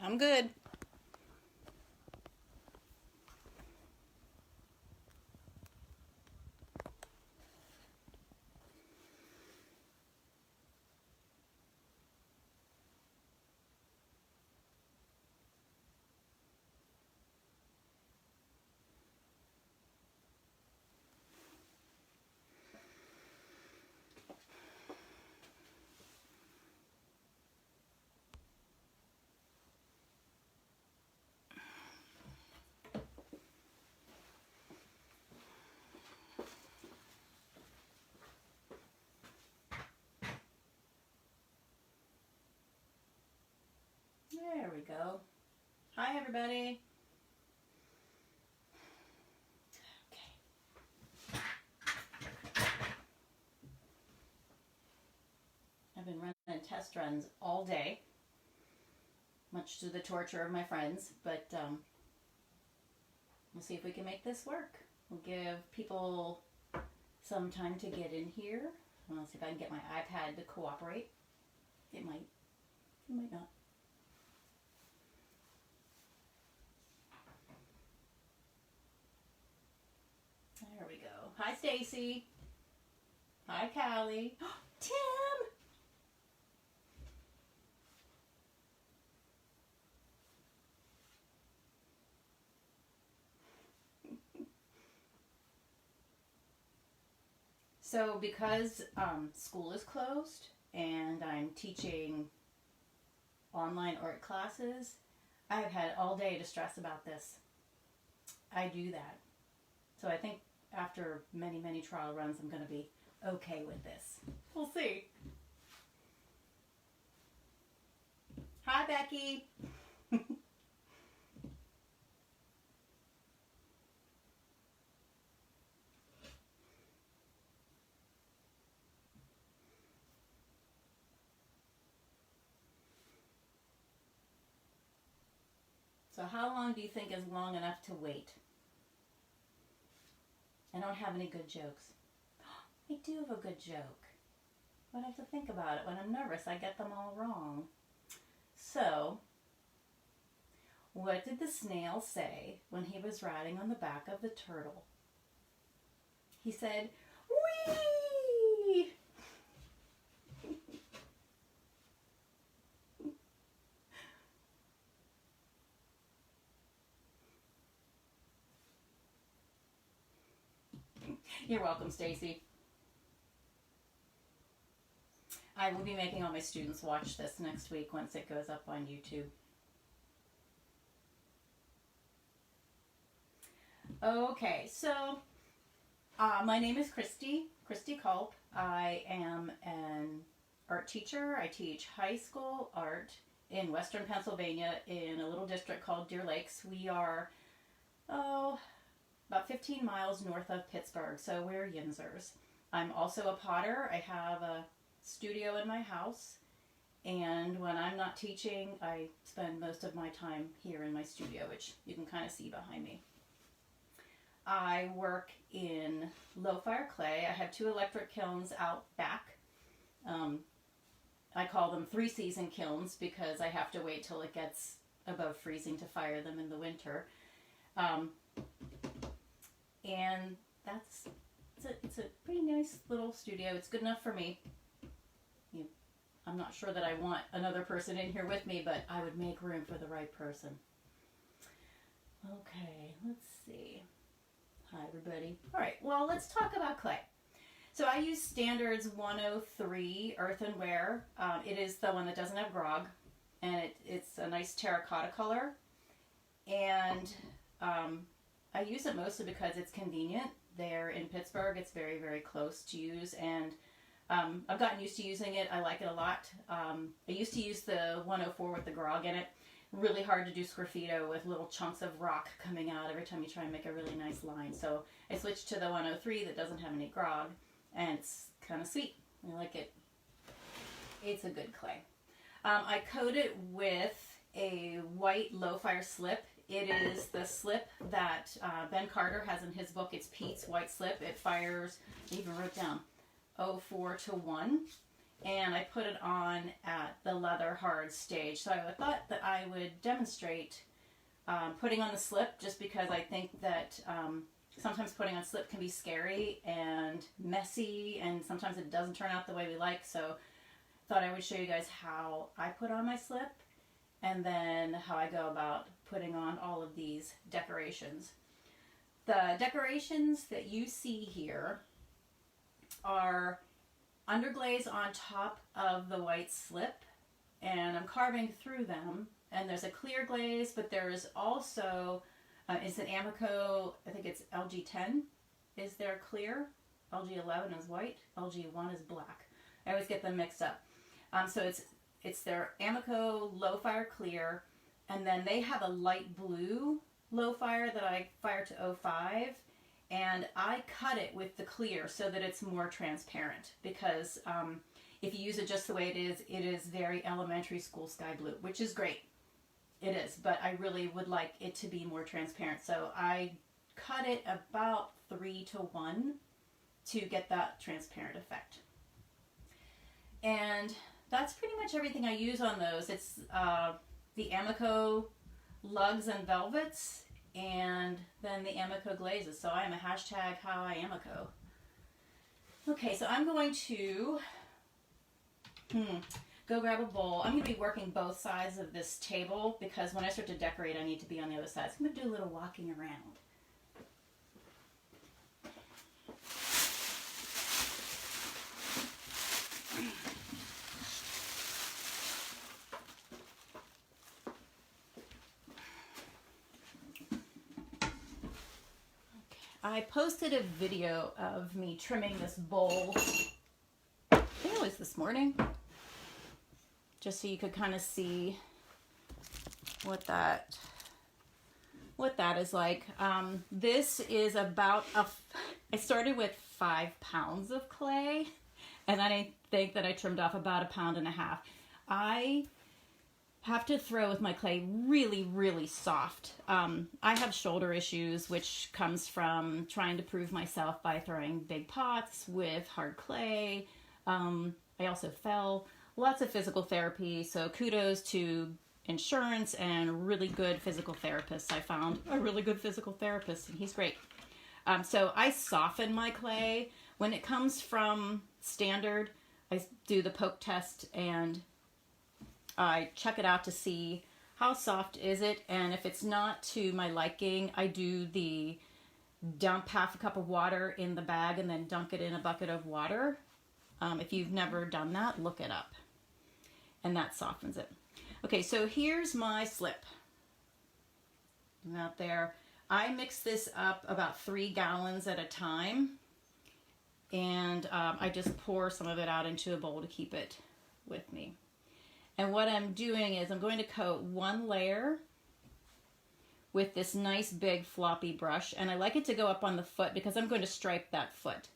I'm good. There we go. Hi, everybody. Okay. I've been running test runs all day, much to the torture of my friends, but we'll see if we can make this work. We'll give people some time to get in here. I'll see if I can get my iPad to cooperate. It might. It might not. There we go. Hi, Stacy. Hi, Callie. Tim! So because school is closed and I'm teaching online art classes, I've had all day to stress about this. I do that. So I think after many, many trial runs, I'm going to be okay with this. We'll see. Hi, Becky. So how long do you think is long enough to wait? I don't have any good jokes. I do have a good joke. But I have to think about it. When I'm nervous, I get them all wrong. So, what did the snail say when he was riding on the back of the turtle? He said, "Whee!" You're welcome, Stacy. I will be making all my students watch this next week once it goes up on YouTube. Okay, so my name is Christy Culp. I am an art teacher. I teach high school art in Western Pennsylvania in a little district called Deer Lakes. We are, about 15 miles north of Pittsburgh, so we're Yinzers. I'm also a potter. I have a studio in my house, and when I'm not teaching, I spend most of my time here in my studio, which you can kind of see behind me. I work in low-fire clay. I have 2 electric kilns out back. I call them 3-season kilns because I have to wait till it gets above freezing to fire them in the winter. And it's a pretty nice little studio. It's good enough for me. I'm not sure that I want another person in here with me, but I would make room for the right person. Okay, let's see. Hi, everybody. All right, well, let's talk about clay. So I use Standards 103 earthenware. It is the one that doesn't have grog, and it's a nice terracotta color. And I use it mostly because it's convenient. There in Pittsburgh, it's very, very close to use, and I've gotten used to using it. I like it a lot. I used to use the 104 with the grog in it. Really hard to do Sgraffito with little chunks of rock coming out every time you try and make a really nice line. So I switched to the 103 that doesn't have any grog, and it's kind of sweet. I like it. It's a good clay. I coat it with a white low-fire slip. It is the slip that Ben Carter has in his book. It's Pete's White Slip. It fires, I even wrote down, 04 to 1. and I put it on at the leather hard stage. So I thought that I would demonstrate putting on the slip, just because I think that sometimes putting on slip can be scary and messy, and sometimes it doesn't turn out the way we like. So I thought I would show you guys how I put on my slip, and then how I go about putting on all of these decorations. The decorations that you see here are underglaze on top of the white slip, and I'm carving through them. And there's a clear glaze, but there's also, it's an Amico, I think it's LG10 is their clear, LG11 is white, LG1 is black. I always get them mixed up. So it's their Amico low fire clear, and then they have a light blue low fire that I fire to 05, and I cut it with the clear so that it's more transparent, because if you use it just the way it is very elementary school sky blue, which is great. It is, but I really would like it to be more transparent. So I cut it about 3:1 to get that transparent effect. And that's pretty much everything I use on those. It's the Amico lugs and velvets, and then the Amico glazes. So I am a hashtag how I Amico. Okay, so I'm going to go grab a bowl. I'm going to be working both sides of this table, because when I start to decorate, I need to be on the other side. So I'm going to do a little walking around. I posted a video of me trimming this bowl, I think it was this morning, just so you could kind of see what that is like. This is about I started with 5 pounds of clay, and I think that I trimmed off about 1.5 pounds. I have to throw with my clay really, really soft. I have shoulder issues, which comes from trying to prove myself by throwing big pots with hard clay. I also fell. Lots of physical therapy, so kudos to insurance and really good physical therapists. I found a really good physical therapist, and he's great. So I soften my clay. When it comes from standard, I do the poke test, and I check it out to see how soft is it, and if it's not to my liking, I do the dump half a cup of water in the bag and then dunk it in a bucket of water. If you've never done that, look it up. And that softens it. Okay, so here's my slip. Out there. I mix this up about 3 gallons at a time. And I just pour some of it out into a bowl to keep it with me. And what I'm doing is I'm going to coat 1 layer with this nice big floppy brush. And I like it to go up on the foot because I'm going to stripe that foot.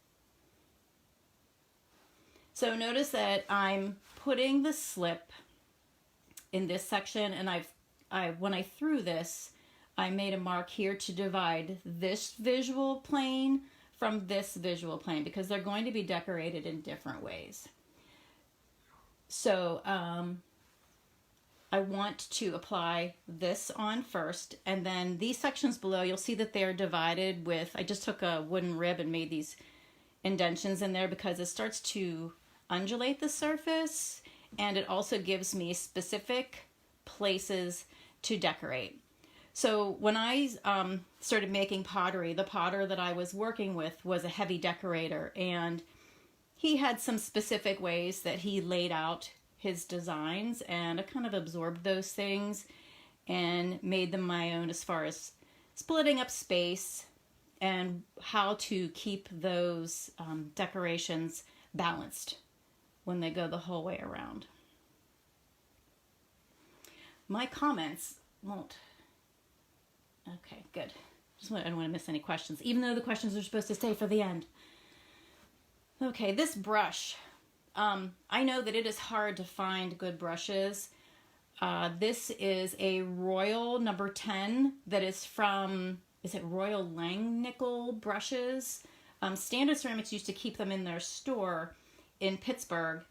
So notice that I'm putting the slip in this section, and when I threw this, I made a mark here to divide this visual plane from this visual plane, because they're going to be decorated in different ways. So I want to apply this on first, and then these sections below, you'll see that they're divided with, I just took a wooden rib and made these indentions in there because it starts to undulate the surface, and it also gives me specific places to decorate. So when I started making pottery, the potter that I was working with was a heavy decorator, and he had some specific ways that he laid out his designs, and I kind of absorbed those things and made them my own as far as splitting up space and how to keep those decorations balanced when they go the whole way around. My comments won't. Okay, good. I don't want to miss any questions, even though the questions are supposed to stay for the end. Okay, this brush. I know that it is hard to find good brushes. This is a Royal number 10 that is from, is it Royal Langnickel brushes? Standard Ceramics used to keep them in their store in Pittsburgh,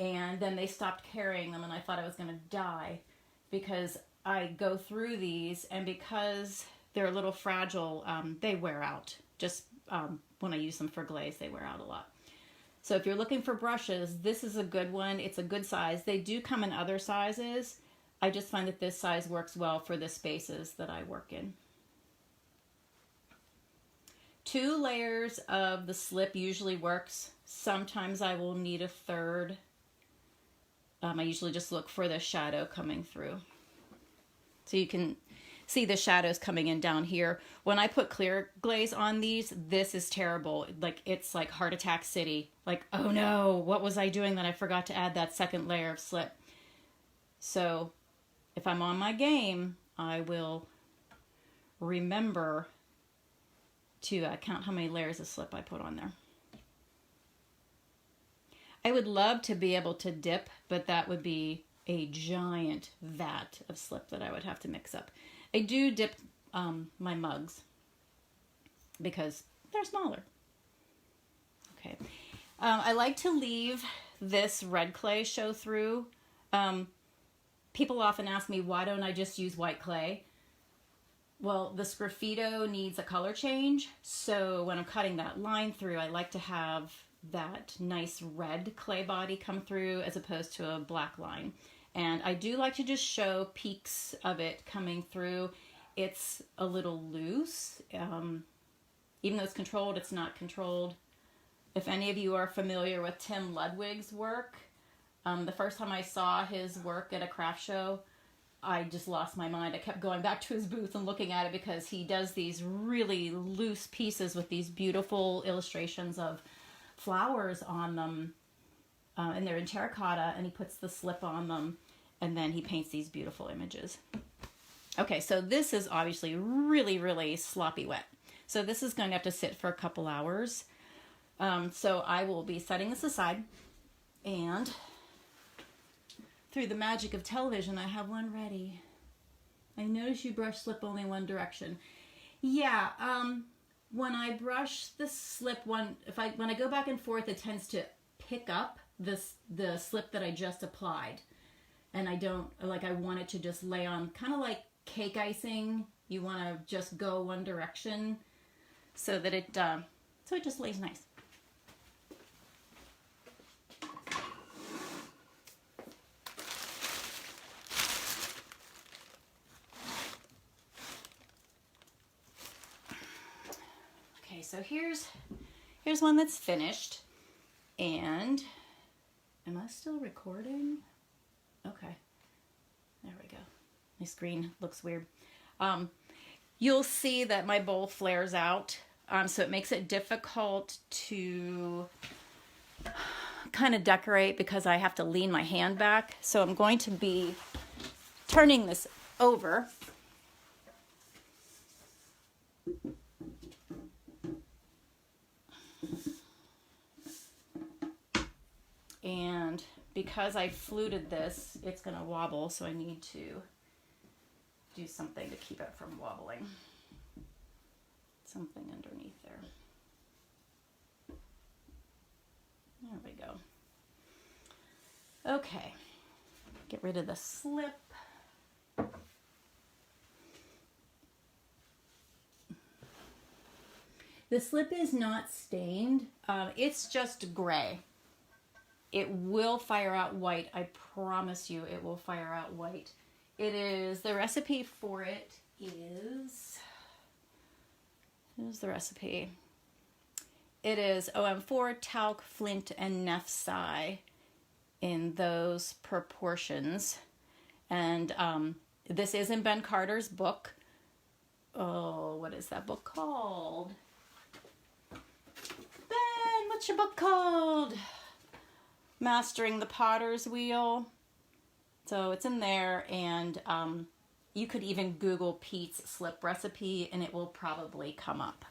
and then they stopped carrying them, and I thought I was going to die because I go through these, and because they're a little fragile, they wear out. Just when I use them for glaze, they wear out a lot. So if you're looking for brushes, this is a good one. It's a good size. They do come in other sizes. I just find that this size works well for the spaces that I work in. 2 layers of the slip usually works. Sometimes I will need a third. I usually just look for the shadow coming through. So you can see the shadows coming in down here. When I put clear glaze on these, this is terrible. Like, it's like heart attack city. Like, oh no, what was I doing that I forgot to add that second layer of slip? So if I'm on my game, I will remember to count how many layers of slip I put on there. I would love to be able to dip, but that would be a giant vat of slip that I would have to mix up. I do dip my mugs because they're smaller. Okay. I like to leave this red clay show through. People often ask me, why don't I just use white clay? Well, the Sgraffito needs a color change, so when I'm cutting that line through, I like to have that nice red clay body come through as opposed to a black line. And I do like to just show peaks of it coming through. It's a little loose. Even though it's controlled, it's not controlled. If any of you are familiar with Tim Ludwig's work, the first time I saw his work at a craft show, I just lost my mind. I kept going back to his booth and looking at it because he does these really loose pieces with these beautiful illustrations of flowers on them. And they're in terracotta, and he puts the slip on them, and then he paints these beautiful images. Okay, so this is obviously really, really sloppy wet. So this is going to have to sit for a couple hours. So I will be setting this aside, and through the magic of television, I have one ready. I notice you brush slip only one direction. Yeah, when I brush the slip when I go back and forth, it tends to pick up the slip that I just applied. And I don't, like, I want it to just lay on, kind of like cake icing. You want to just go one direction so that it just lays nice. So here's one that's finished, and am I still recording? Okay, there we go. My screen looks weird. You'll see that my bowl flares out, so it makes it difficult to kind of decorate because I have to lean my hand back. So I'm going to be turning this over. And because I fluted this, it's going to wobble, so I need to do something to keep it from wobbling. Something underneath there. There we go. Okay, get rid of the slip. The slip is not stained, it's just gray. It will fire out white. I promise you it will fire out white. It is, the recipe for it is, here's the recipe. It is OM4, talc, flint, and nephsi in those proportions. And this is in Ben Carter's book. Oh, what is that book called? Ben, what's your book called? Mastering the Potter's Wheel. So it's in there, and you could even Google Pete's slip recipe and it will probably come up.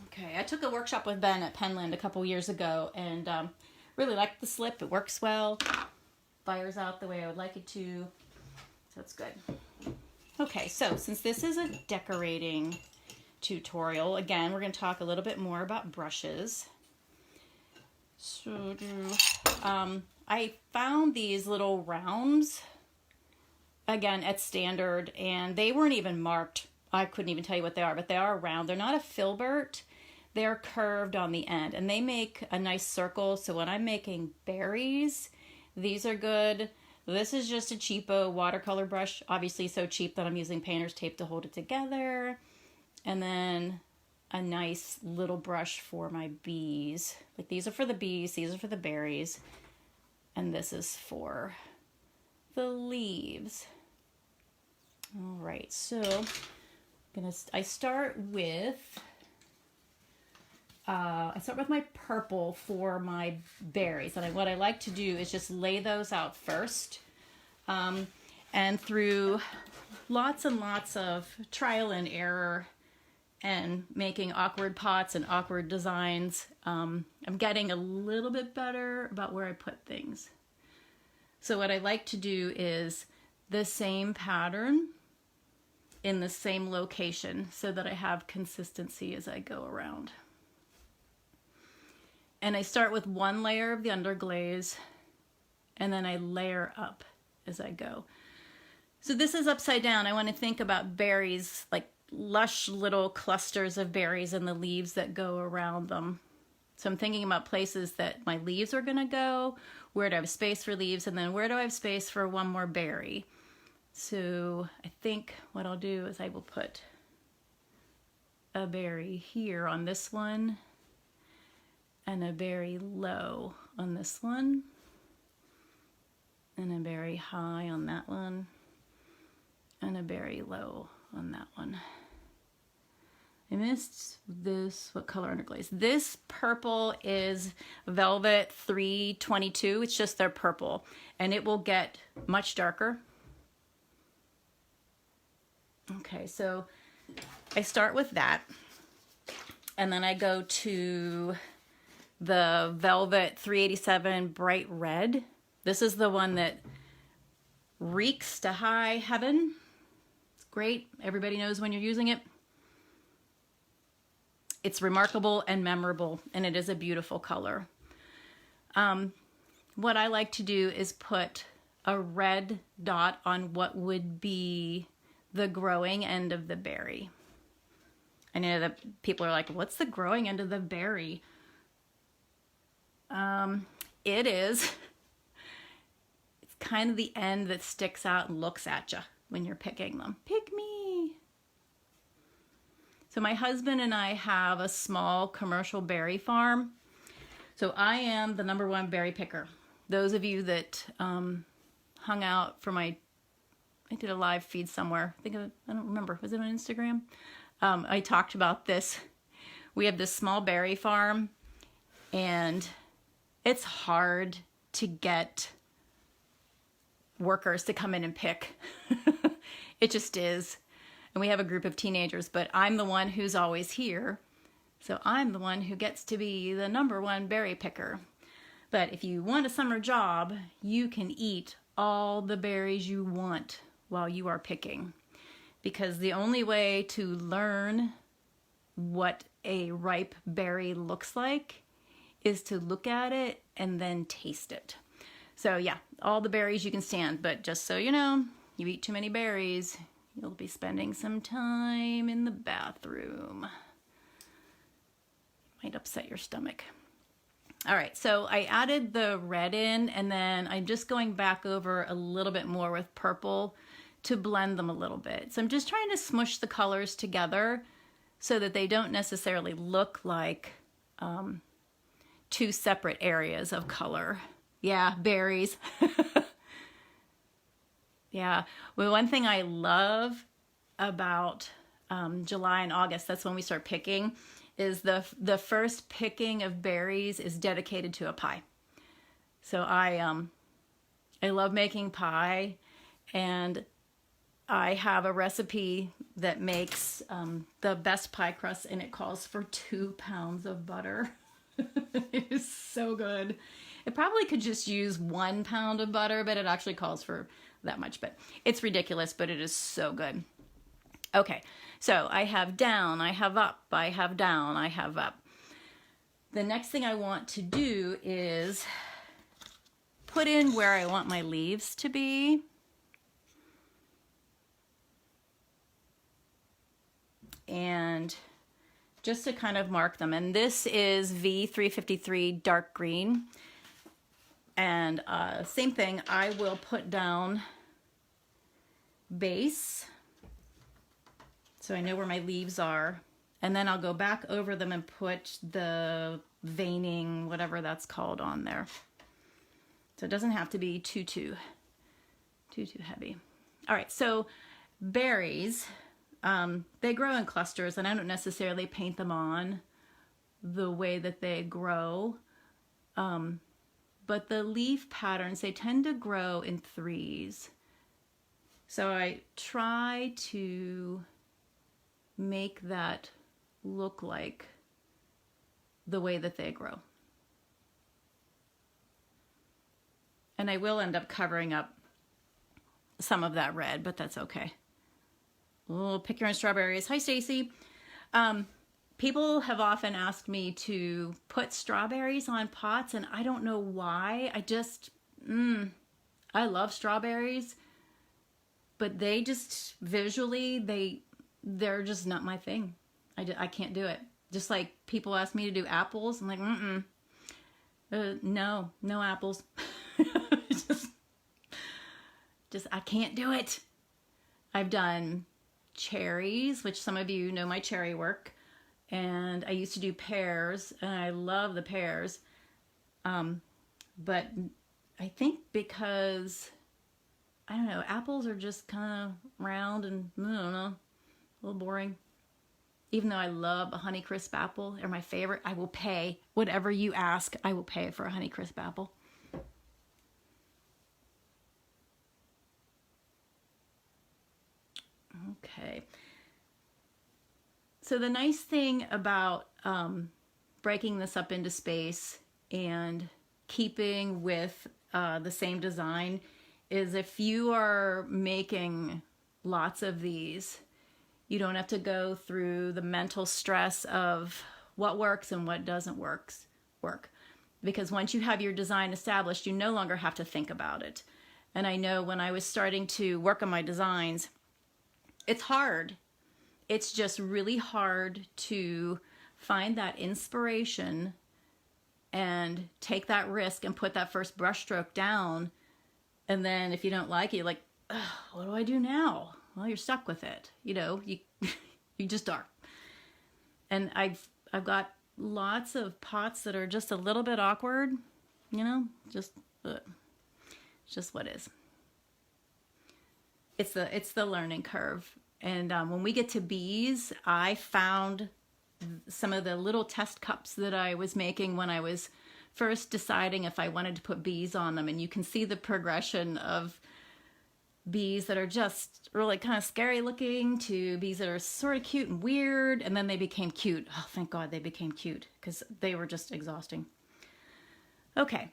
Okay, I took a workshop with Ben at Penland a couple years ago and really liked the slip. It works well, fires out the way I would like it to, so it's good. Okay, so since this is a decorating tutorial. Again, we're going to talk a little bit more about brushes. So I found these little rounds, again, at Standard, and they weren't even marked. I couldn't even tell you what they are, but they are round. They're not a filbert. They're curved on the end, and they make a nice circle. So when I'm making berries, these are good. This is just a cheapo watercolor brush, obviously so cheap that I'm using painter's tape to hold it together. And then a nice little brush for my bees. Like these are for the bees, these are for the berries, and this is for the leaves. All right, so I start with my purple for my berries, and what I like to do is just lay those out first, and through lots and lots of trial and error and making awkward pots and awkward designs, I'm getting a little bit better about where I put things. So what I like to do is the same pattern in the same location so that I have consistency as I go around. And I start with one layer of the underglaze, and then I layer up as I go. So this is upside down. I want to think about berries, like lush little clusters of berries and the leaves that go around them. So I'm thinking about places that my leaves are going to go, where do I have space for leaves, and then where do I have space for one more berry. So I think what I'll do is I will put a berry here on this one, and a berry low on this one, and a berry high on that one, and a berry low on that one. I missed this, what color underglaze? This purple is Velvet 322. It's just their purple, and it will get much darker. Okay, so I start with that, and then I go to the Velvet 387 Bright Red. This is the one that reeks to high heaven. It's great. Everybody knows when you're using it. It's remarkable and memorable, and it is a beautiful color. What I like to do is put a red dot on what would be the growing end of the berry. I know that people are like, what's the growing end of the berry? It is. It's kind of the end that sticks out and looks at you when you're picking them. Pick me. So my husband and I have a small commercial berry farm. So I am the #1 berry picker. Those of you that hung out for I did a live feed somewhere. I don't remember. Was it on Instagram? I talked about this. We have this small berry farm, and it's hard to get workers to come in and pick. It just is. And we have a group of teenagers, but I'm the one who's always here. So I'm the one who gets to be the #1 berry picker. But if you want a summer job, you can eat all the berries you want while you are picking. Because the only way to learn what a ripe berry looks like is to look at it and then taste it. So yeah, all the berries you can stand, but just so you know, you eat too many berries, you'll be spending some time in the bathroom. Might upset your stomach. All right, so I added the red in, and then I'm just going back over a little bit more with purple to blend them a little bit. So I'm just trying to smush the colors together so that they don't necessarily look like two separate areas of color. Yeah, berries. Yeah, well, one thing I love about July and August, that's when we start picking, is the first picking of berries is dedicated to a pie. So I love making pie, and I have a recipe that makes the best pie crust, and it calls for 2 pounds of butter. It is so good. It probably could just use 1 pound of butter, but it actually calls for that much. But it's ridiculous, but it is so good. Okay, so I have down, I have up, I have down, I have up. The next thing I want to do is put in where I want my leaves to be. And just to kind of mark them. And this is V353 dark green. And same thing, I will put down base, so I know where my leaves are. And then I'll go back over them and put the veining, whatever that's called, on there. So it doesn't have to be too heavy. All right, so berries, they grow in clusters, and I don't necessarily paint them on the way that they grow. But the leaf patterns, they tend to grow in threes. So I try to make that look like the way that they grow. And I will end up covering up some of that red, but that's okay. Oh, pick your own strawberries. Hi, Stacy. People have often asked me to put strawberries on pots, and I don't know why. I just, I love strawberries, but they just, visually, they're just not my thing. I can't do it. Just like people ask me to do apples. I'm like, no apples. just, I can't do it. I've done cherries, which some of you know my cherry work. And I used to do pears, and I love the pears. But I think because, I don't know, apples are just kind of round and, I don't know, a little boring. Even though I love a Honeycrisp apple, they're my favorite. I will pay whatever you ask. I will pay for a Honeycrisp apple. Okay. So the nice thing about breaking this up into space and keeping with the same design is if you are making lots of these, you don't have to go through the mental stress of what works and what doesn't work. Because once you have your design established, you no longer have to think about it. And I know when I was starting to work on my designs, it's hard. It's just really hard to find that inspiration and take that risk and put that first brush stroke down. And then if you don't like it, you're like, what do I do now? Well, you're stuck with it. You know, you just are. And I've got lots of pots that are just a little bit awkward, you know, just what is. It's the learning curve. And when we get to bees, I found some of the little test cups that I was making when I was first deciding if I wanted to put bees on them. And you can see the progression of bees that are just really kind of scary looking to bees that are sort of cute and weird. And then they became cute. Oh, thank God they became cute because they were just exhausting. Okay.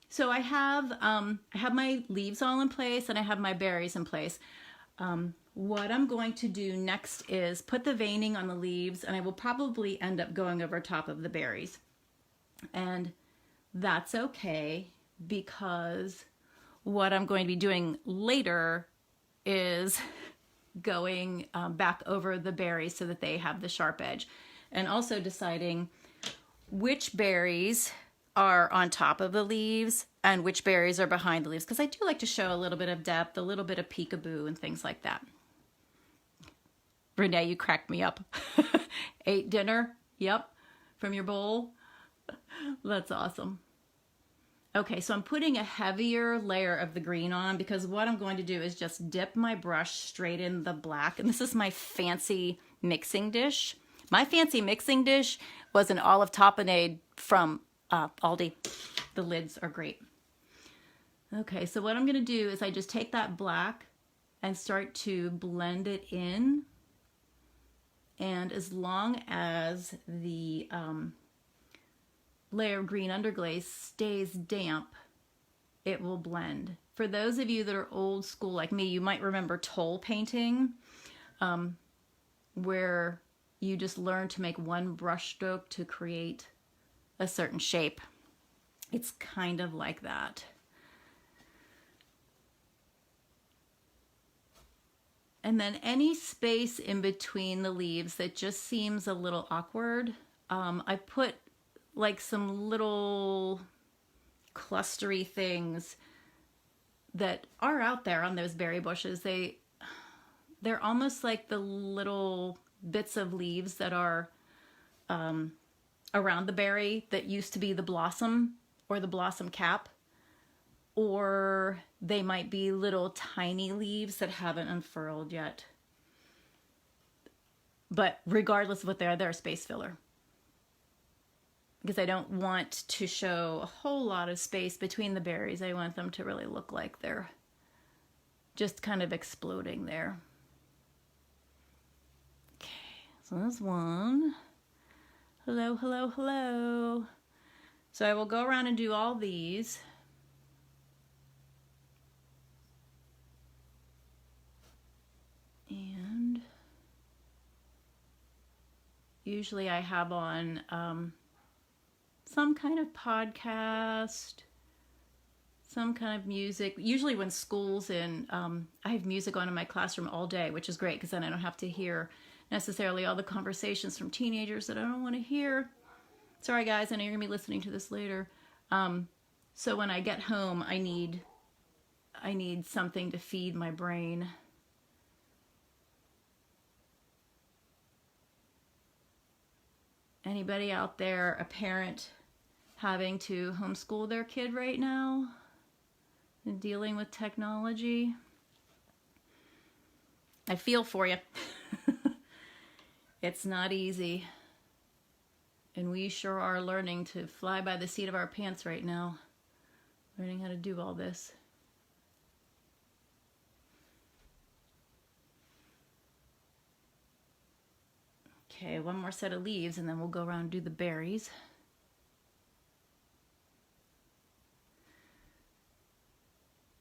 So I have my leaves all in place and I have my berries in place. What I'm going to do next is put the veining on the leaves, and I will probably end up going over top of the berries. And that's okay because what I'm going to be doing later is going back over the berries so that they have the sharp edge. And also deciding which berries are on top of the leaves and which berries are behind the leaves, because I do like to show a little bit of depth, a little bit of peekaboo and things like that. Renee, you cracked me up. Ate dinner? Yep. From your bowl? That's awesome. Okay, so I'm putting a heavier layer of the green on because what I'm going to do is just dip my brush straight in the black. And this is my fancy mixing dish. My fancy mixing dish was an olive tapenade from Aldi. The lids are great. Okay, so what I'm going to do is I just take that black and start to blend it in. And as long as the layer of green underglaze stays damp, it will blend. For those of you that are old school like me, you might remember toll painting. where you just learn to make one brush stroke to create a certain shape. It's kind of like that. And then any space in between the leaves that just seems a little awkward, I put like some little clustery things that are out there on those berry bushes. They're almost like the little bits of leaves that are around the berry that used to be the blossom or the blossom cap. Or they might be little tiny leaves that haven't unfurled yet. But regardless of what they are, they're a space filler. Because I don't want to show a whole lot of space between the berries. I want them to really look like they're just kind of exploding there. Okay, so there's one. Hello, hello, hello. So I will go around and do all these. And usually I have on some kind of podcast, some kind of music. Usually when school's in, I have music on in my classroom all day, which is great because then I don't have to hear necessarily all the conversations from teenagers that I don't want to hear. Sorry guys, I know you're going to be listening to this later. So when I get home, I need something to feed my brain. Anybody out there, a parent having to homeschool their kid right now and dealing with technology? I feel for you. It's not easy. And we sure are learning to fly by the seat of our pants right now, learning how to do all this. Okay, one more set of leaves and then we'll go around and do the berries.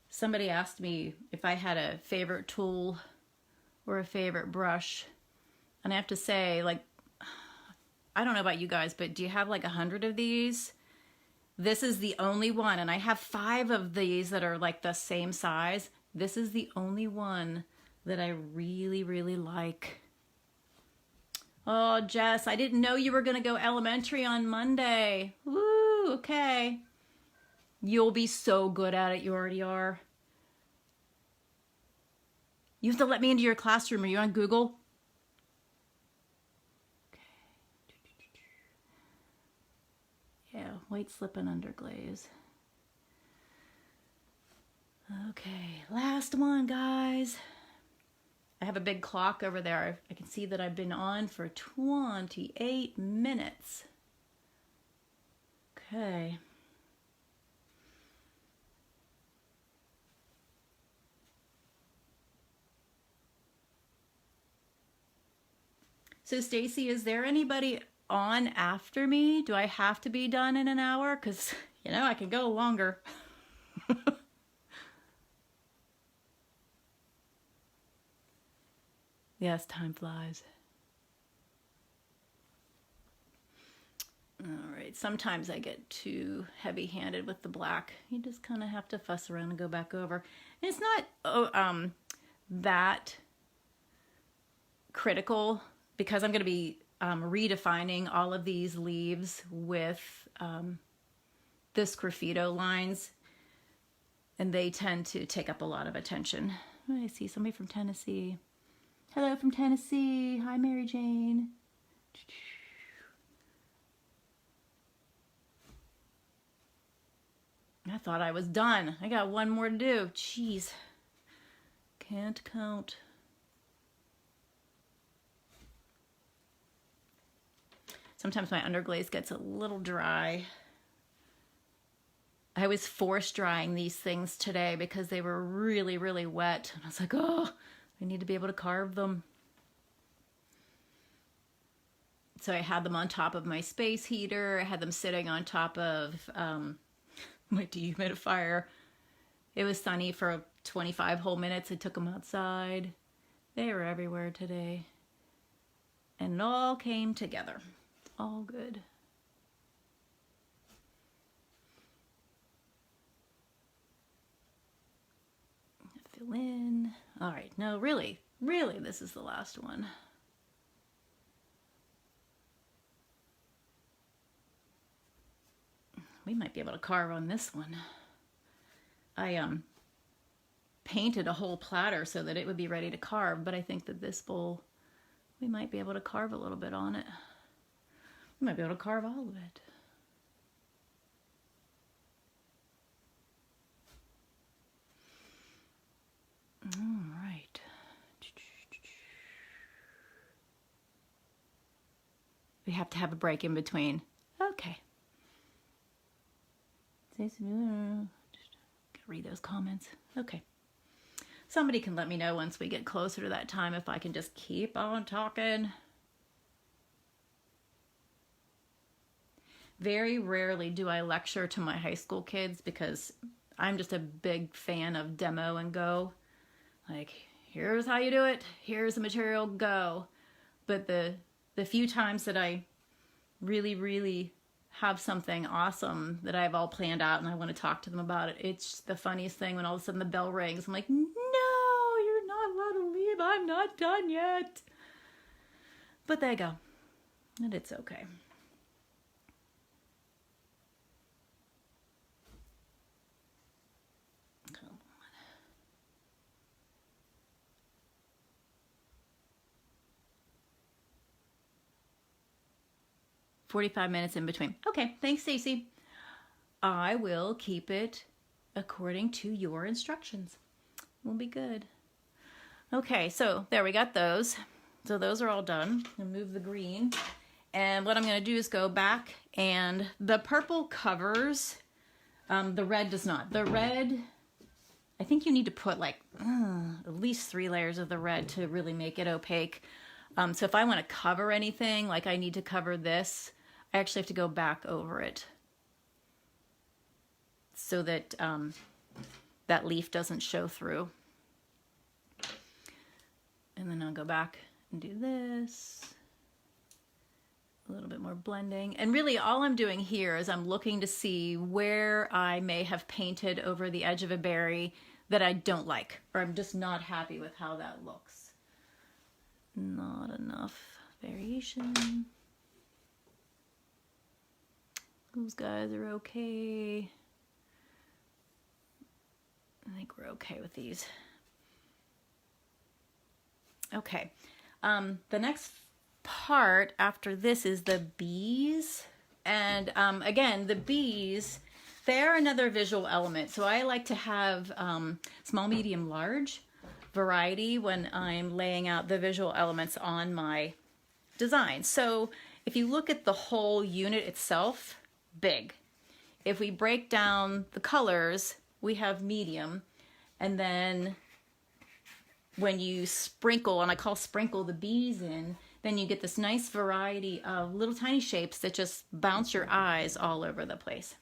Somebody asked me if I had a favorite tool or a favorite brush. And I have to say, like, I don't know about you guys, but do you have like 100 of these? This is the only one, and I have 5 of these that are like the same size. This is the only one that I really, really like. Oh, Jess, I didn't know you were going to go elementary on Monday. Woo, okay. You'll be so good at it. You already are. You have to let me into your classroom. Are you on Google? Okay. Yeah, white slip and underglaze. Okay, last one, guys. I have a big clock over there. I can see that I've been on for 28 minutes. Okay. So Stacy, is there anybody on after me? Do I have to be done in an hour? Because, you know, I can go longer. Yes, time flies. All right, sometimes I get too heavy-handed with the black. You just kind of have to fuss around and go back over. And it's not that critical because I'm going to be redefining all of these leaves with the Sgraffito lines, and they tend to take up a lot of attention. Oh, I see somebody from Tennessee. Hello from Tennessee. Hi, Mary Jane. I thought I was done. I got one more to do. Jeez. Can't count. Sometimes my underglaze gets a little dry. I was force drying these things today because they were really, really wet. And I was like, oh, I need to be able to carve them. So I had them on top of my space heater. I had them sitting on top of my dehumidifier. It was sunny for 25 whole minutes. I took them outside. They were everywhere today. And it all came together. All good. Fill in. All right, no, really, this is the last one. We might be able to carve on this one. I painted a whole platter so that it would be ready to carve, but I think that this bowl, we might be able to carve a little bit on it. We might be able to carve all of it. All right. We have to have a break in between. Okay. Just gotta read those comments. Okay. Somebody can let me know once we get closer to that time if I can just keep on talking. Very rarely do I lecture to my high school kids because I'm just a big fan of demo and go. Like, here's how you do it. Here's the material, go. But the few times that I really have something awesome that I have all planned out and I want to talk to them about it, it's the funniest thing when all of a sudden the bell rings. I'm like, no, you're not allowed to leave. I'm not done yet. But there you go. And it's okay. 45 minutes in between. Okay, thanks, Stacey. I will keep it according to your instructions. We'll be good. Okay, so there we got those. So those are all done. I'll move the green. And what I'm going to do is go back, and the purple covers, the red does not. The red, I think you need to put like at least 3 layers of the red to really make it opaque. So if I want to cover anything, like I need to cover this, I actually have to go back over it so that that leaf doesn't show through. And then I'll go back and do this. A little bit more blending. And really all I'm doing here is I'm looking to see where I may have painted over the edge of a berry that I don't like, or I'm just not happy with how that looks. Not enough variation. Those guys are okay. I think we're okay with these. Okay. The next part after this is the bees. And again, the bees, they're another visual element. So I like to have small, medium, large variety when I'm laying out the visual elements on my design. So if you look at the whole unit itself, big. If we break down the colors, we have medium. And then when you sprinkle, and I call sprinkle the bees in, then you get this nice variety of little tiny shapes that just bounce your eyes all over the place.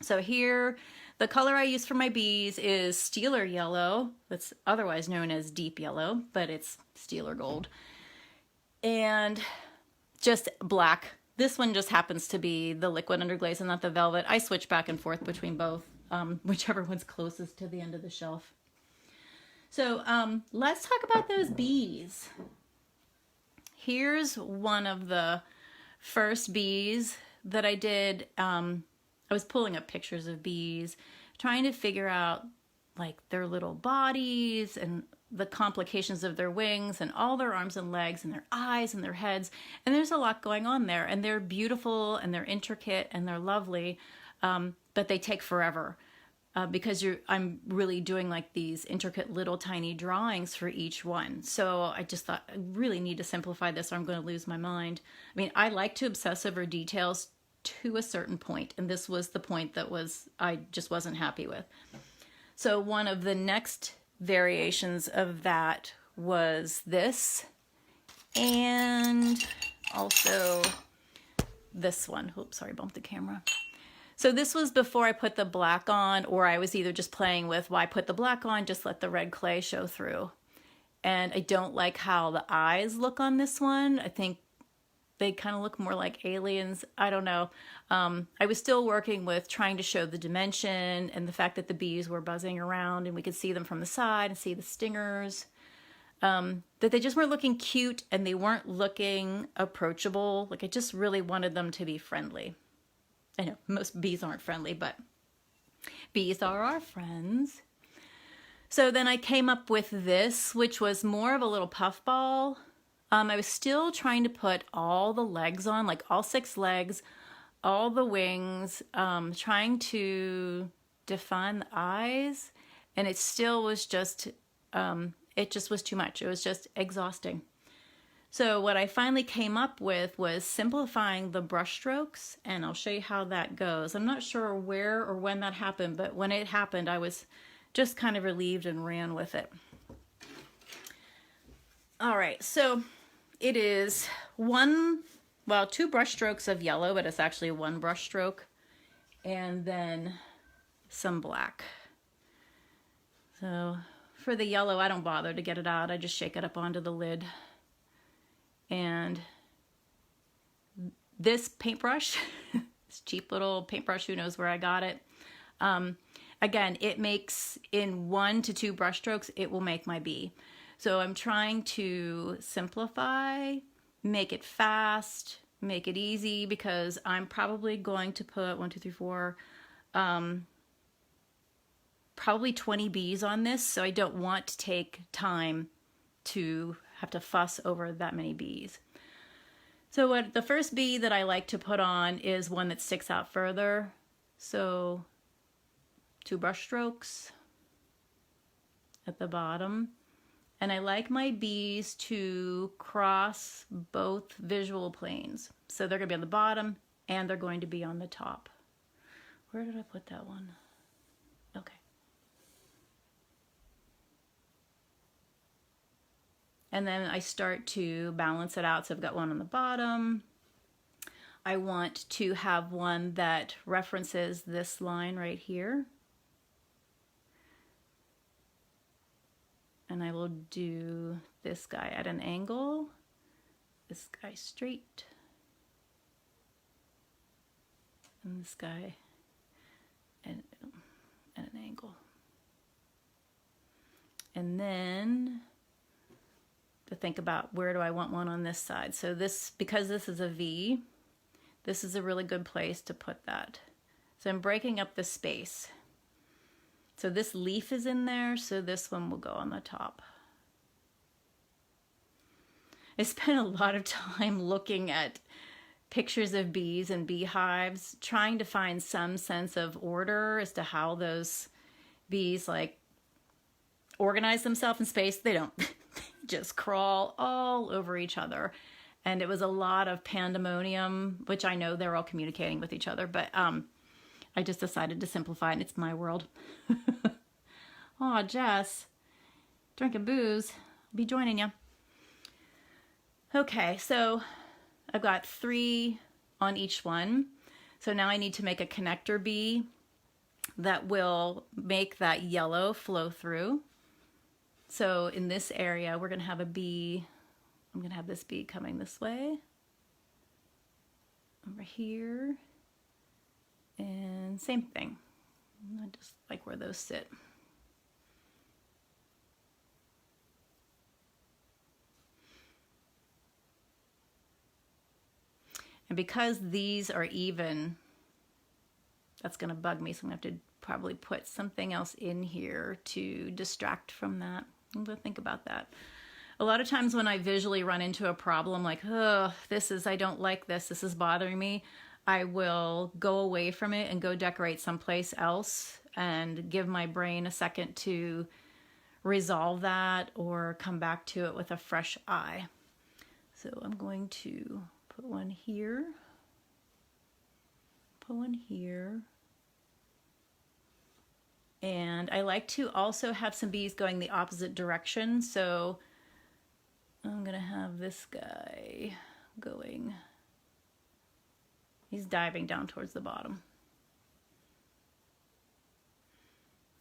So here, the color I use for my bees is Steeler Yellow. That's otherwise known as Deep Yellow, but it's Steeler Gold. And just black. This one just happens to be the liquid underglaze and not the velvet. I switch back and forth between both, whichever one's closest to the end of the shelf. So let's talk about those bees. Here's one of the first bees that I did. I was pulling up pictures of bees, trying to figure out like their little bodies and the complications of their wings and all their arms and legs and their eyes and their heads. And there's a lot going on there, and they're beautiful and they're intricate and they're lovely, but they take forever. Because I'm really doing like these intricate little tiny drawings for each one. So I just thought I really need to simplify this or I'm going to lose my mind. I mean, I like to obsess over details to a certain point, and this was the point that I just wasn't happy with. So one of the next variations of that was this, and also this one. Oops, sorry, bumped the camera. So this was before I put the black on, or I was either just playing with, why put the black on, just let the red clay show through. And I don't like how the eyes look on this one. I think they kind of look more like aliens. I don't know. I was still working with trying to show the dimension and the fact that the bees were buzzing around and we could see them from the side and see the stingers. That they just weren't looking cute and they weren't looking approachable. Like I just really wanted them to be friendly. I know most bees aren't friendly, but bees are our friends. So then I came up with this, which was more of a little puffball. I was still trying to put all the legs on, like all 6 legs, all the wings, trying to define the eyes, and it still was just, it just was too much. It was just exhausting. So what I finally came up with was simplifying the brush strokes, and I'll show you how that goes. I'm not sure where or when that happened, but when it happened, I was just kind of relieved and ran with it. All right, so it is 2 brush strokes of yellow, but it's actually 1 brush stroke, and then some black. So for the yellow, I don't bother to get it out. I just shake it up onto the lid. And this paintbrush, this cheap little paintbrush, who knows where I got it. Again, it makes in 1 to 2 brush strokes, it will make my bee. So I'm trying to simplify, make it fast, make it easy, because I'm probably going to put 1, 2, 3, 4, probably 20 bees on this. So I don't want to take time to have to fuss over that many bees. So what the first bee that I like to put on is one that sticks out further. So 2 brush strokes at the bottom. And I like my bees to cross both visual planes. So they're going to be on the bottom and they're going to be on the top. Where did I put that one? Okay. And then I start to balance it out. So I've got one on the bottom. I want to have one that references this line right here. And I will do this guy at an angle, this guy straight, and this guy at an angle. And then to think about, where do I want one on this side? So this, because this is a V, this is a really good place to put that. So I'm breaking up the space. So this leaf is in there, so this one will go on the top. I spent a lot of time looking at pictures of bees and beehives, trying to find some sense of order as to how those bees like organize themselves in space. They don't just crawl all over each other. And it was a lot of pandemonium, which I know they're all communicating with each other, but I just decided to simplify it. It's my world. Aw, Jess, drinking booze. I'll be joining you. Okay, so I've got 3 on each one. So now I need to make a connector bee that will make that yellow flow through. So in this area, we're going to have a bee. I'm going to have this bee coming this way, over here. And same thing. I just like where those sit. And because these are even, that's going to bug me. So I'm going to have to probably put something else in here to distract from that. I'm going to think about that. A lot of times when I visually run into a problem like, oh, I don't like this, this is bothering me, I will go away from it and go decorate someplace else and give my brain a second to resolve that or come back to it with a fresh eye. So I'm going to put one here, put one here. And I like to also have some bees going the opposite direction. So I'm going to have this guy going. He's diving down towards the bottom.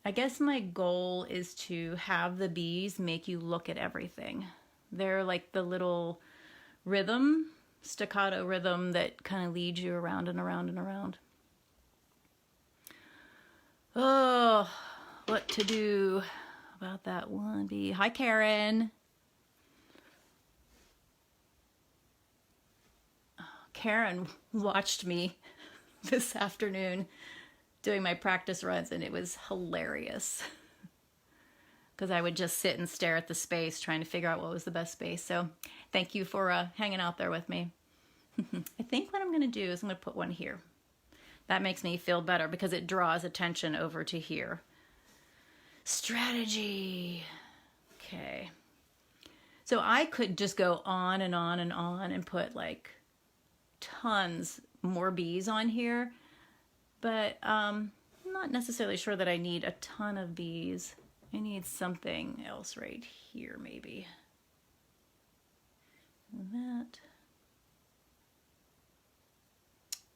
I guess my goal is to have the bees make you look at everything. They're like the little rhythm staccato rhythm that kind of leads you around and around and around. Oh, what to do about that one bee? Hi, Karen. Karen watched me this afternoon doing my practice runs, and it was hilarious because I would just sit and stare at the space trying to figure out what was the best space. So thank you for hanging out there with me. I think what I'm going to do is I'm going to put one here. That makes me feel better because it draws attention over to here. Strategy. Okay. So I could just go on and on and on and put like tons more bees on here, but I'm not necessarily sure that I need a ton of bees. I need something else right here, maybe. That.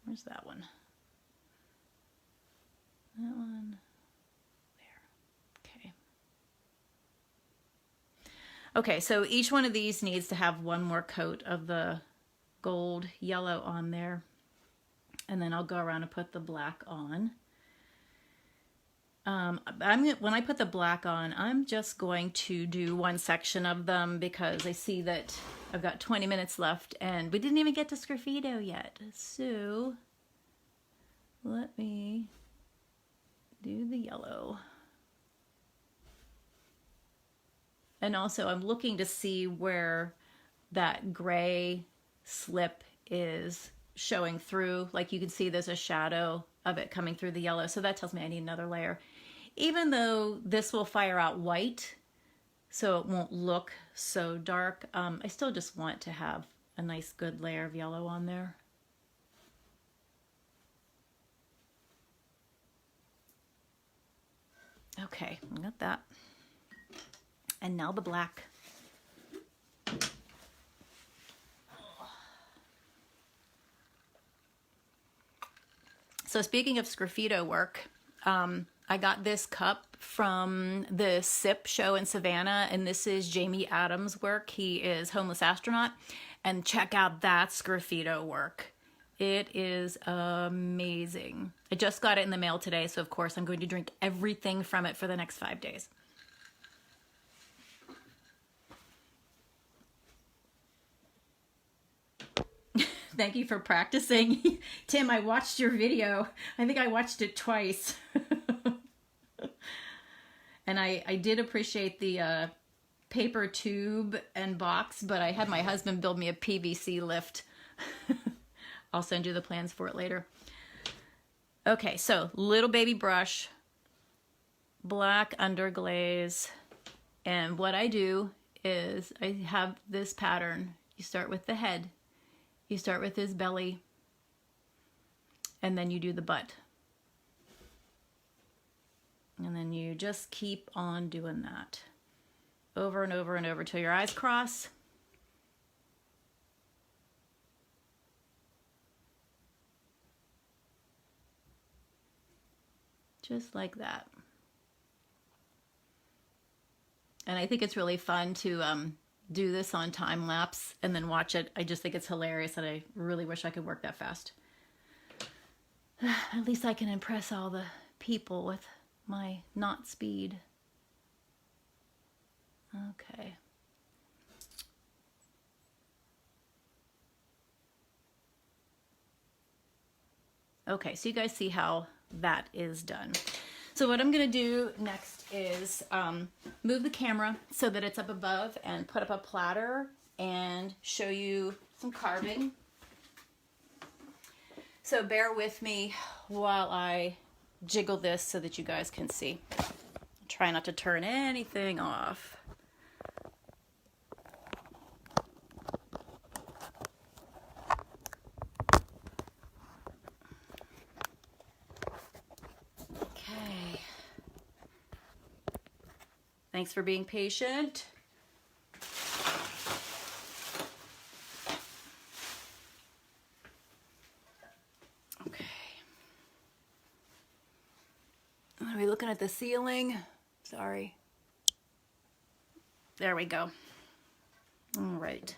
Where's that one? That one. There. Okay. Okay, so each one of these needs to have one more coat of the gold yellow on there. And then I'll go around and put the black on. When I put the black on, I'm just going to do one section of them because I see that I've got 20 minutes left and we didn't even get to Sgraffito yet. So let me do the yellow. And also I'm looking to see where that gray slip is showing through. Like you can see there's a shadow of it coming through the yellow. So that tells me I need another layer. Even though this will fire out white, so it won't look so dark, I still just want to have a nice good layer of yellow on there. Okay, I got that. And now the black. So speaking of Sgraffito work, I got this cup from the SIP show in Savannah, and this is Jamie Adams' work. He is Homeless Astronaut, and check out that Sgraffito work. It is amazing. I just got it in the mail today, so of course I'm going to drink everything from it for the next 5 days. Thank you for practicing. Tim, I watched your video. I think I watched it twice. And I did appreciate the paper tube and box, but I had my husband build me a PVC lift. I'll send you the plans for it later. Okay, so little baby brush, black underglaze, and what I do is I have this pattern. You start with the head, you start with his belly, and then you do the butt. And then you just keep on doing that over and over and over till your eyes cross. Just like that. And I think it's really fun to do this on time lapse and then watch it. I just think it's hilarious, and I really wish I could work that fast. At least I can impress all the people with my knot speed. Okay. Okay, so you guys see how that is done. So what I'm gonna do next is move the camera so that it's up above and put up a platter and show you some carving. So bear with me while I jiggle this so that you guys can see. Try not to turn anything off. Okay. Thanks for being patient. Are we looking at the ceiling? Sorry. There we go. All right.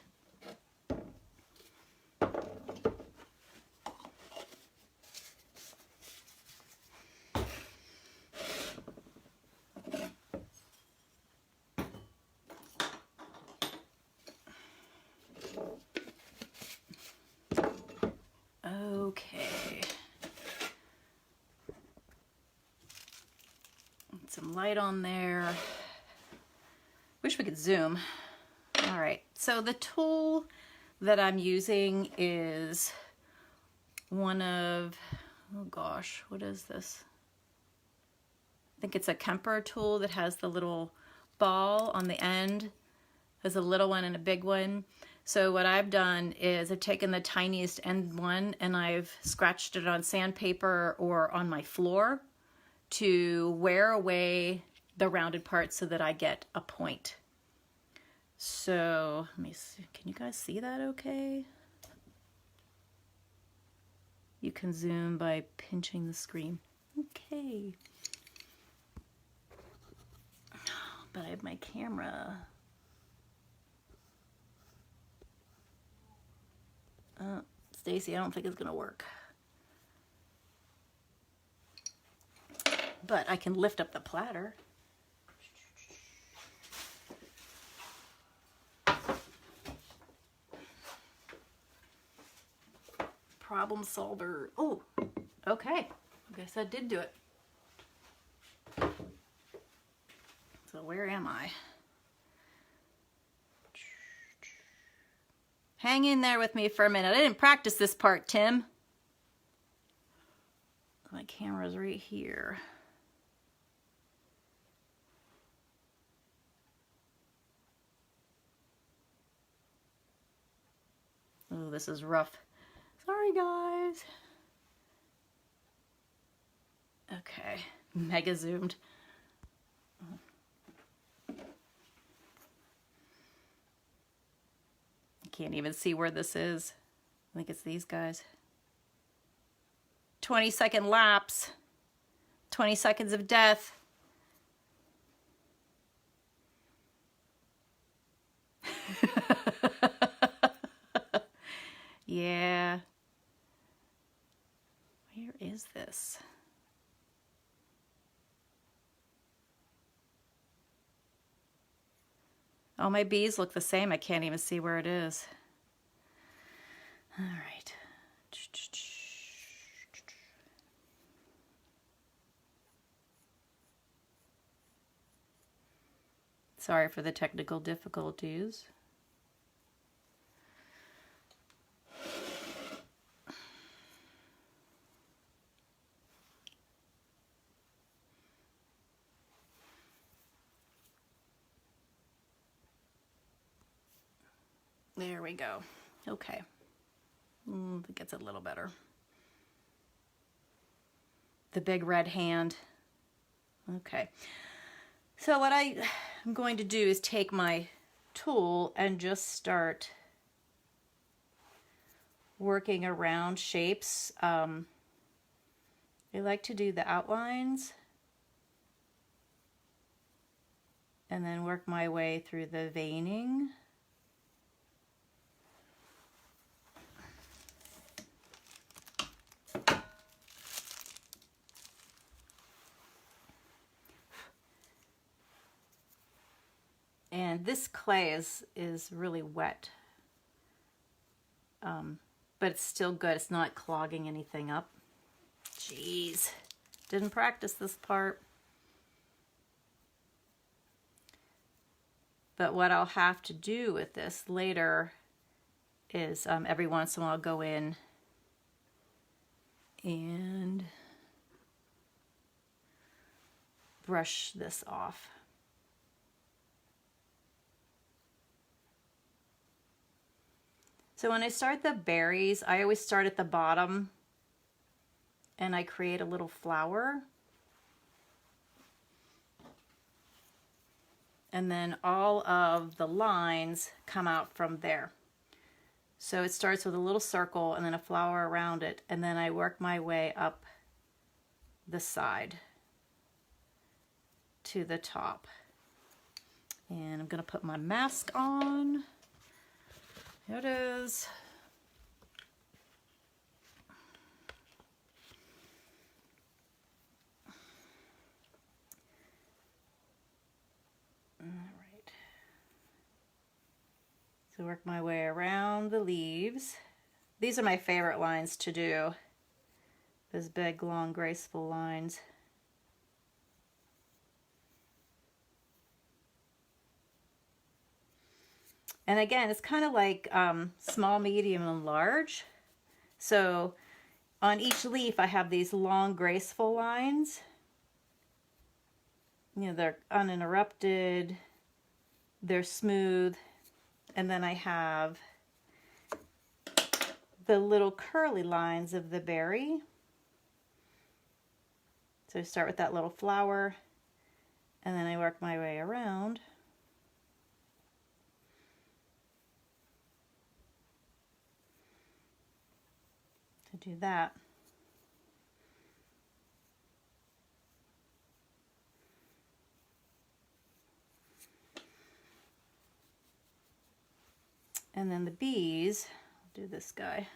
Okay. Some light on there. Wish we could zoom. All right, so the tool that I'm using is one of, oh gosh, what is this? I think it's a Kemper tool that has the little ball on the end. There's a little one and a big one. So what I've done is I've taken the tiniest end one and I've scratched it on sandpaper or on my floor to wear away the rounded part so that I get a point. So let me see, can you guys see that okay? You can zoom by pinching the screen. Okay. But I have my camera. Stacy, I don't think it's gonna work. But I can lift up the platter. Problem solver. Oh, okay. I guess I did do it. So where am I? Hang in there with me for a minute. I didn't practice this part, Tim. My camera's right here. Oh, this is rough. Sorry, guys. Okay, mega zoomed. I can't even see where this is. I think it's these guys. 20-second lapse. 20 seconds of death. Yeah. Where is this? All my bees look the same. I can't even see where it is. All right. Sorry for the technical difficulties. There we go. Okay. I think it's a little better. The big red hand. Okay. So what I'm going to do is take my tool and just start working around shapes. I like to do the outlines and then work my way through the veining. And this clay is really wet, but it's still good. It's not clogging anything up. Jeez, didn't practice this part. But what I'll have to do with this later is every once in a while I'll go in and brush this off. So when I start the berries, I always start at the bottom and I create a little flower. And then all of the lines come out from there. So it starts with a little circle and then a flower around it, and then I work my way up the side to the top. And I'm gonna put my mask on. Here it is. All right. So work my way around the leaves. These are my favorite lines to do. Those big, long, graceful lines. And again, it's kind of like small, medium, and large. So on each leaf, I have these long, graceful lines. You know, they're uninterrupted, they're smooth, and then I have the little curly lines of the berry. So I start with that little flower, and then I work my way around. To do that. And then the bees, I'll do this guy.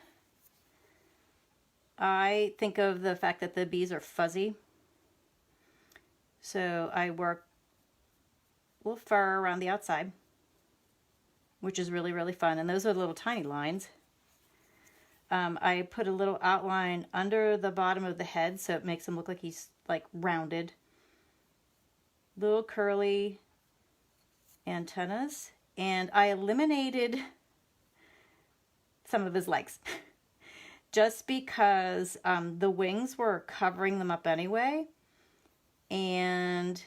I think of the fact that the bees are fuzzy. So I work a little fur around the outside, which is really, really fun. And those are little tiny lines. I put a little outline under the bottom of the head so it makes him look like he's like rounded. Little curly antennas. And I eliminated some of his legs just because the wings were covering them up anyway. And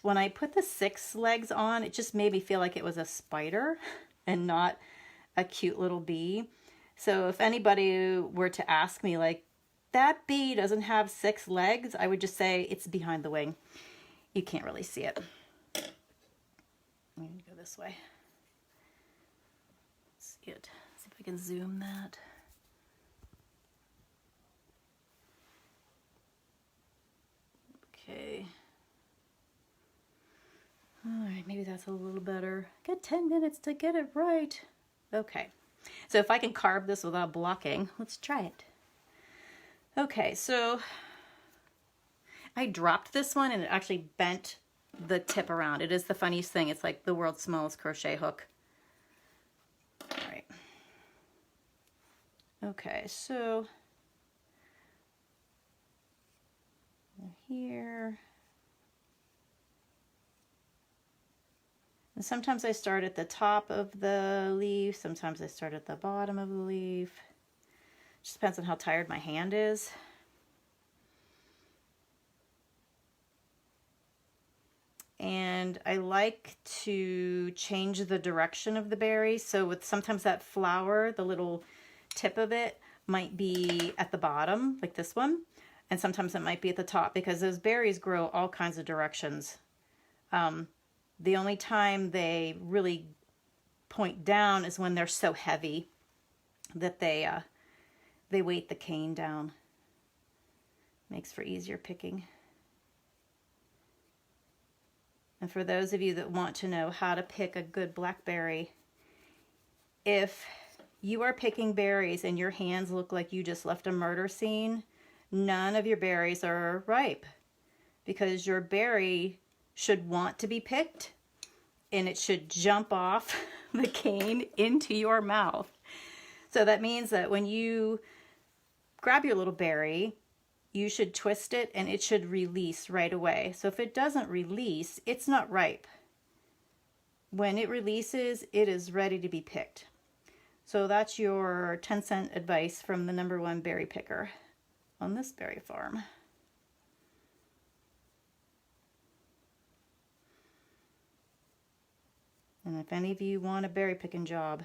when I put the 6 legs on, it just made me feel like it was a spider and not a cute little bee. So if anybody were to ask me, like, that bee doesn't have 6 legs, I would just say it's behind the wing. You can't really see it. I'm going to go this way. Let's see it. See if I can zoom that. Okay. All right, maybe that's a little better. Got 10 minutes to get it right. Okay. So if I can carve this without blocking, let's try it. Okay, so I dropped this one and it actually bent the tip around. It is the funniest thing. It's like the world's smallest crochet hook. All right. Okay, so here. And sometimes I start at the top of the leaf, sometimes I start at the bottom of the leaf. Just depends on how tired my hand is. And I like to change the direction of the berry. So with sometimes that flower, the little tip of it might be at the bottom, like this one. And sometimes it might be at the top because those berries grow all kinds of directions. The only time they really point down is when they're so heavy that they weight the cane down. Makes for easier picking. And for those of you that want to know how to pick a good blackberry, if you are picking berries and your hands look like you just left a murder scene, none of your berries are ripe because your berry should want to be picked and it should jump off the cane into your mouth. So that means that when you grab your little berry, you should twist it and it should release right away. So if it doesn't release, it's not ripe. When it releases, it is ready to be picked. So that's your 10-cent advice from the #1 berry picker on this berry farm. And if any of you want a berry picking job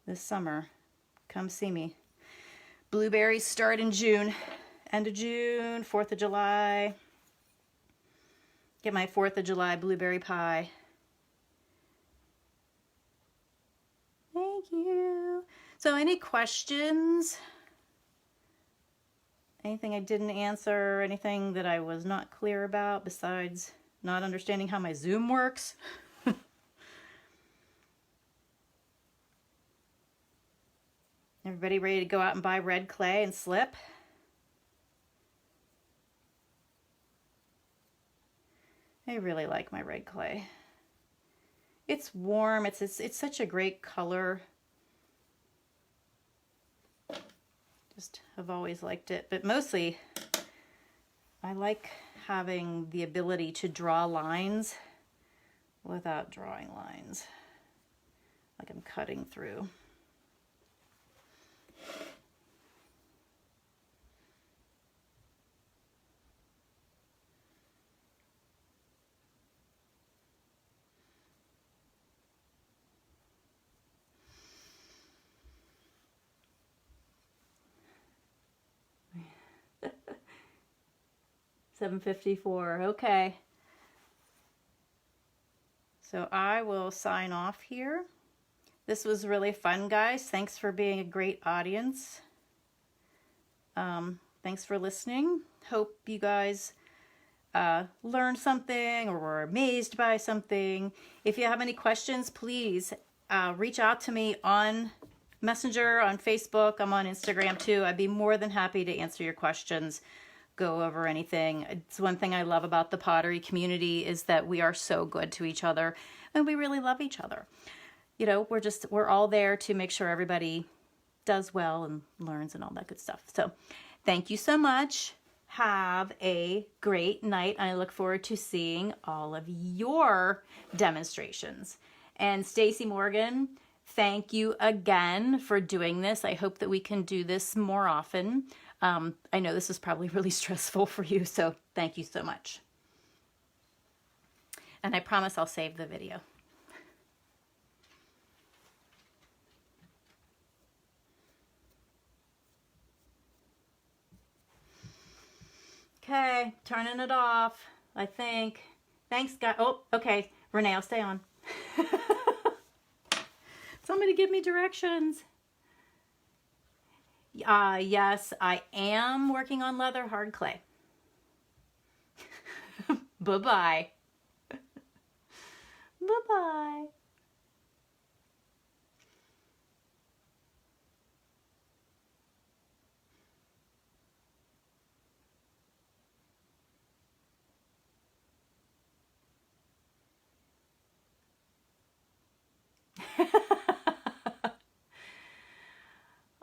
this summer, come see me. Blueberries start in June, end of June, 4th of July. Get my 4th of July blueberry pie. Thank you. So any questions? Anything I didn't answer, anything that I was not clear about besides not understanding how my Zoom works? Everybody ready to go out and buy red clay and slip? I really like my red clay. It's warm. It's such a great color. Just have always liked it, but mostly I like having the ability to draw lines without drawing lines, like I'm cutting through. $7.54, okay. So I will sign off here. This was really fun, guys. Thanks for being a great audience. Thanks for listening. Hope you guys learned something or were amazed by something. If you have any questions, please reach out to me on Messenger, on Facebook. I'm on Instagram too. I'd be more than happy to answer your questions, go over anything. It's one thing I love about the pottery community is that we are so good to each other and we really love each other. You know, we're all there to make sure everybody does well and learns and all that good stuff. So thank you so much. Have a great night. I look forward to seeing all of your demonstrations. And Stacy Morgan, thank you again for doing this. I hope that we can do this more often. I know this is probably really stressful for you, so thank you so much. And I promise I'll save the video. Okay, turning it off, I think. Thanks, guys. Oh, okay. Renee, I'll stay on. Somebody give me directions. Yes, I am working on leather hard clay. Bye-bye. Bye-bye.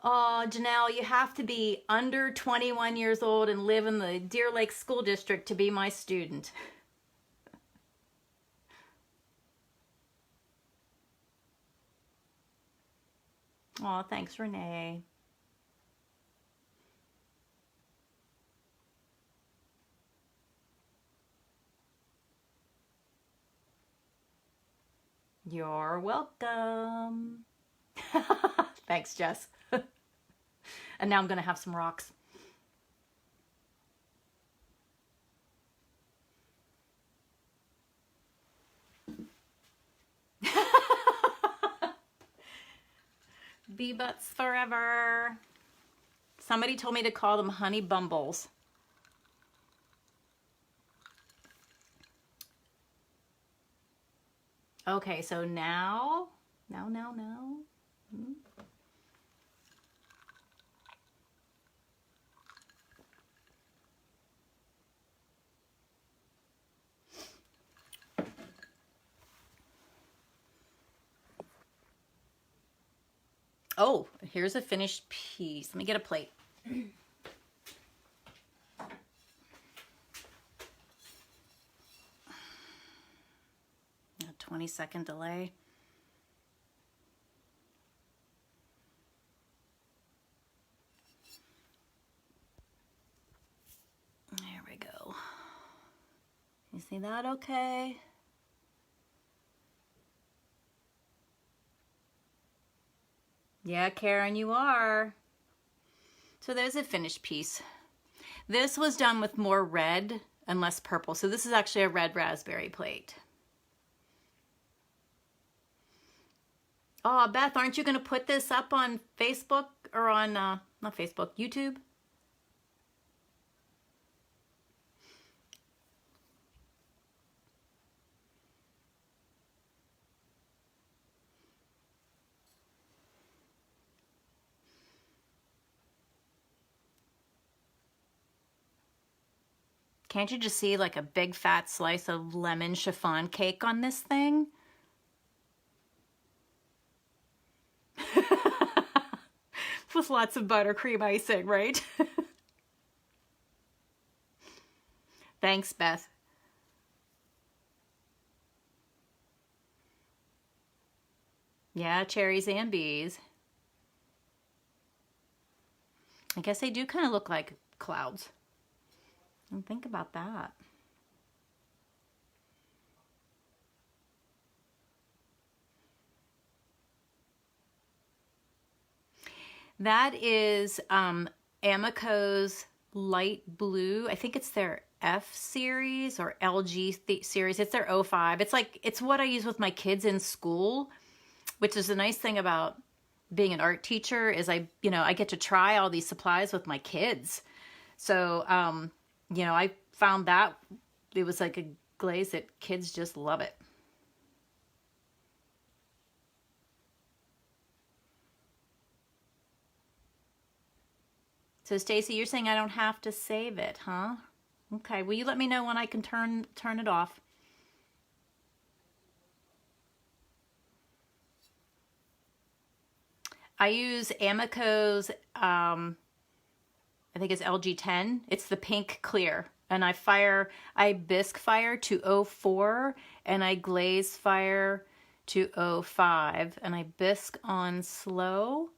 Oh, Janelle, you have to be under 21 years old and live in the Deer Lake School District to be my student. Oh, thanks, Renee. You're welcome. Thanks, Jess. And now I'm going to have some rocks. Bee butts forever. Somebody told me to call them honey bumbles. Okay, so now. Hmm. Oh, here's a finished piece. Let me get a plate. 20-second delay. There we go. You see that okay? Yeah, Karen, you are. So there's a finished piece. This was done with more red and less purple. So this is actually a red raspberry plate. Oh, Beth, aren't you going to put this up on Facebook or on, not Facebook, YouTube? Can't you just see like a big fat slice of lemon chiffon cake on this thing? with lots of buttercream icing, right? Thanks, Beth. Yeah, cherries and bees. I guess they do kind of look like clouds. And think about that. That is Amico's light blue. I think it's their F series or LG series. It's their 05. It's what I use with my kids in school, which is the nice thing about being an art teacher is I get to try all these supplies with my kids. So, I found that it was like a glaze that kids just love it. So Stacy, you're saying I don't have to save it, huh? Okay, will you let me know when I can turn it off? I use Amico's, I think it's LG10. It's the pink clear. And I bisque fire to 04 and I glaze fire to 05. And I bisque on slow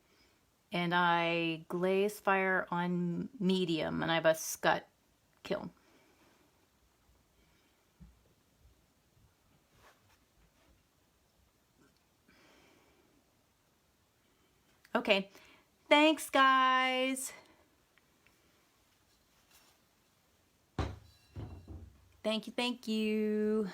and I glaze fire on medium. And I have a scut kiln. Okay, thanks guys. Thank you.